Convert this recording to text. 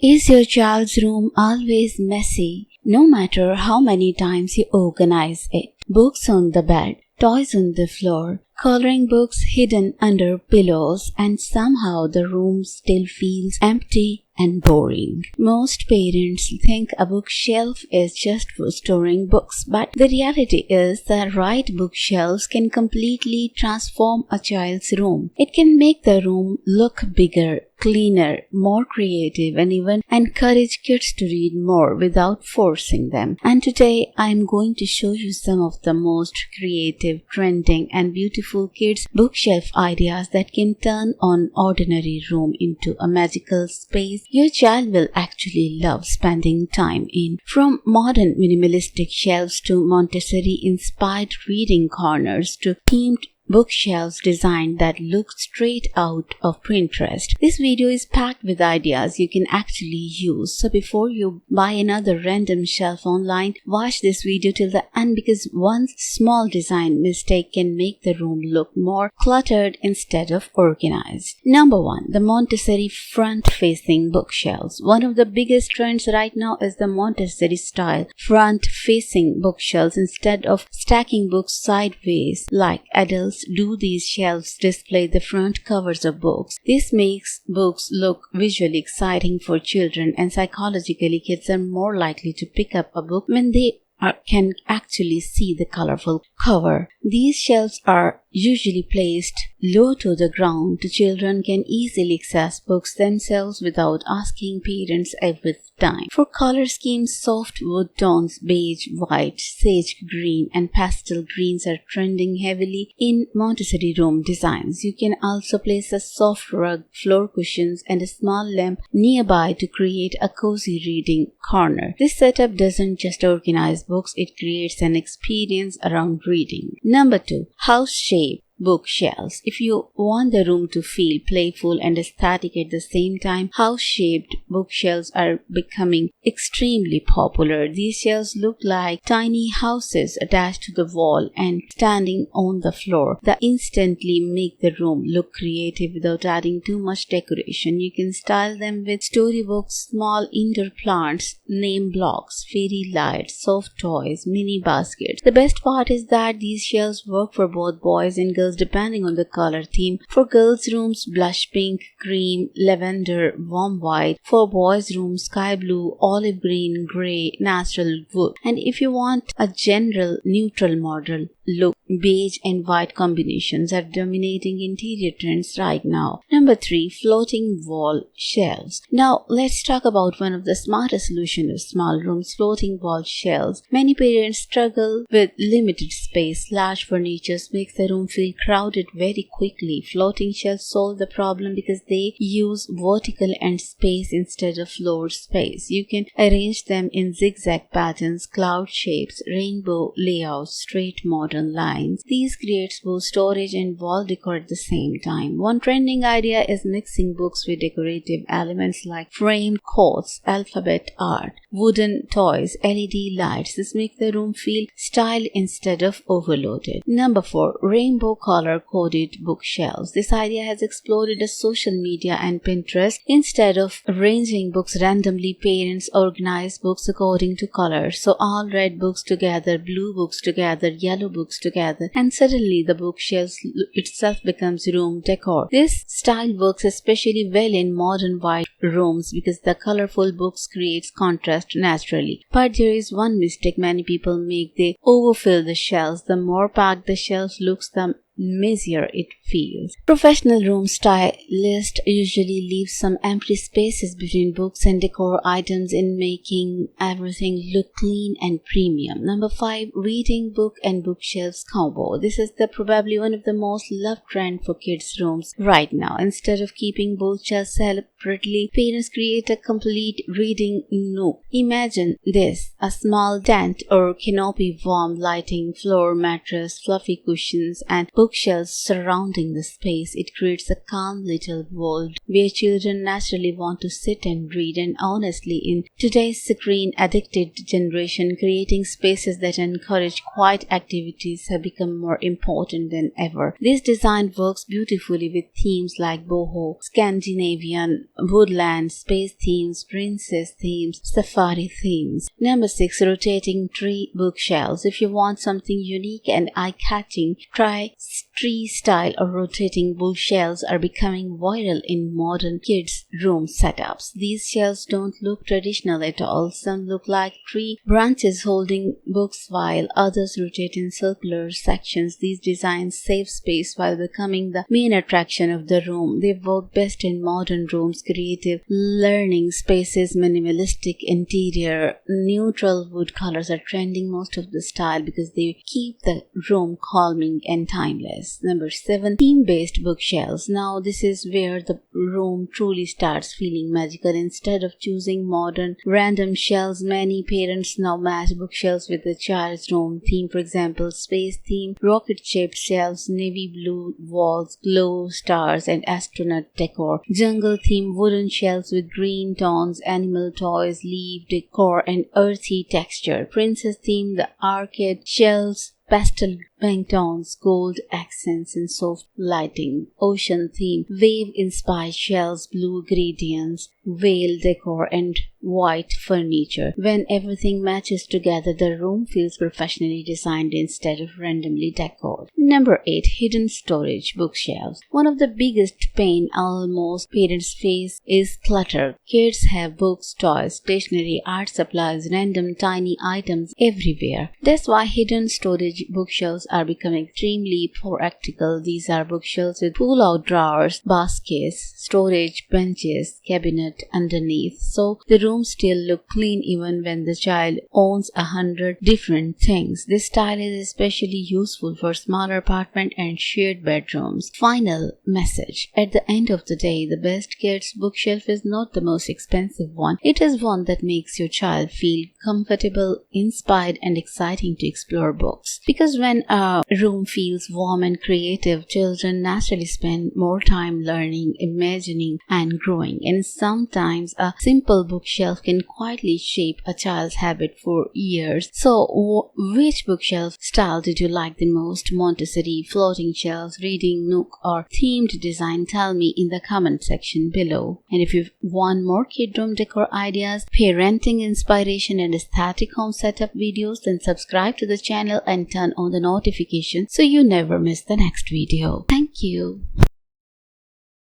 Is your child's room always messy, no matter how many times you organize it? Books on the bed, toys on the floor, coloring books hidden under pillows, and somehow the room still feels empty and boring. Most parents think a bookshelf is just for storing books, but the reality is that right bookshelves can completely transform a child's room. It can make the room look bigger, cleaner, more creative, and even encourage kids to read more without forcing them. And today I am going to show you some of the most creative, trending, and beautiful kids bookshelf ideas that can turn an ordinary room into a magical space your child will actually love spending time in. From modern minimalistic shelves to Montessori-inspired reading corners to themed bookshelves designed that look straight out of Pinterest. This video is packed with ideas you can actually use. So before you buy another random shelf online, watch this video till the end because one small design mistake can make the room look more cluttered instead of organized. Number 1. The Montessori front-facing bookshelves. One of the biggest trends right now is the Montessori style front-facing bookshelves. Instead of stacking books sideways like adults do, these shelves display the front covers of books. This makes books look visually exciting for children, and psychologically kids are more likely to pick up a book when they can actually see the colorful cover. These shelves are usually placed low to the ground. The children can easily access books themselves without asking parents every time. For color schemes, soft wood tones, beige, white, sage green, and pastel greens are trending heavily in Montessori room designs. You can also place a soft rug, floor cushions, and a small lamp nearby to create a cozy reading corner. This setup doesn't just organize books, it creates an experience around reading. Number 2. House shape bookshelves. If you want the room to feel playful and aesthetic at the same time, house-shaped bookshelves are becoming extremely popular. These shelves look like tiny houses attached to the wall and standing on the floor. They instantly make the room look creative without adding too much decoration. You can style them with storybooks, small indoor plants, name blocks, fairy lights, soft toys, mini baskets. The best part is that these shelves work for both boys and girls depending on the color theme. For girls' rooms, blush pink, cream, lavender, warm white. For boys' rooms, sky blue, olive green, gray, natural wood. And if you want a general neutral model look, beige and white combinations are dominating interior trends right now. Number 3. Floating wall shelves. Now let's talk about one of the smartest solutions of small rooms, floating wall shelves. Many parents struggle with limited space. Large furniture makes the room feel crowded very quickly. Floating shelves solve the problem because they use vertical end space instead of floor space. You can arrange them in zigzag patterns, cloud shapes, rainbow layouts, straight modern lines. These creates both storage and wall decor at the same time. One trending idea is mixing books with decorative elements like framed quotes, alphabet art, wooden toys, LED lights. This makes the room feel styled instead of overloaded. Number 4. Rainbow color coded bookshelves. This idea has exploded as social media and Pinterest. Instead of arranging books randomly, parents organize books according to color. So all red books together, blue books together, yellow books together, and suddenly the bookshelf itself becomes room decor. This style works especially well in modern white rooms because the colorful books creates contrast naturally. But there is one mistake many people make: they overfill the shelves. The more packed the shelf looks, the messier it feels. Professional room stylists usually leave some empty spaces between books and decor items in making everything look clean and premium. Number 5. Reading book and bookshelves combo. This is probably one of the most loved trend for kids' rooms right now. Instead of keeping both shelves separately, parents create a complete reading nook. Imagine this: a small tent or canopy, warm lighting, floor mattress, fluffy cushions, and bookshelves surrounding the space. It creates a calm little world where children naturally want to sit and read. And honestly, in today's screen-addicted generation, creating spaces that encourage quiet activities have become more important than ever. This design works beautifully with themes like boho, Scandinavian, woodland, space themes, princess themes, safari themes. Number 6. Rotating tree bookshelves. If you want something unique and eye-catching, try tree-style or rotating bookshelves are becoming viral in modern kids' room setups. These shelves don't look traditional at all. Some look like tree branches holding books while others rotate in circular sections. These designs save space while becoming the main attraction of the room. They work best in modern rooms, creative learning spaces, minimalistic interior. Neutral wood colors are trending most of the style because they keep the room calming and timeless. Number 7. Theme-based bookshelves. Now this is where the room truly starts feeling magical. Instead of choosing modern random shelves, many parents now match bookshelves with the child's room theme. For example, space theme, rocket-shaped shelves, navy blue walls, glow stars and astronaut decor. Jungle theme, wooden shelves with green tones, animal toys, leaf decor and earthy texture. Princess theme, the arcade shelves, pastel pink tones, gold accents and soft lighting. Ocean theme, wave-inspired shells, blue gradients, whale decor and white furniture. When everything matches together, the room feels professionally designed instead of randomly decorated. Number 8. Hidden storage bookshelves. One of the biggest pain almost parents face is clutter. Kids have books, toys, stationery, art supplies, random tiny items everywhere. That's why hidden storage bookshelves are becoming extremely practical. These are bookshelves with pull-out drawers, baskets, storage benches, cabinet underneath, so the room still look clean even when the child owns 100 different things. This style is especially useful for smaller apartment and shared bedrooms. Final message. At the end of the day, the best kids bookshelf is not the most expensive one. It is one that makes your child feel comfortable, inspired and exciting to explore books. Because when a room feels warm and creative, children naturally spend more time learning, imagining and growing. And sometimes a simple bookshelf can quietly shape a child's habit for years. So which bookshelf style did you like the most? Montessori, floating shelves, reading nook or themed design? Tell me in the comment section below. And if you want more kid room decor ideas, parenting inspiration and aesthetic home setup videos, then subscribe to the channel and turn on the notifications so you never miss the next video. Thank you.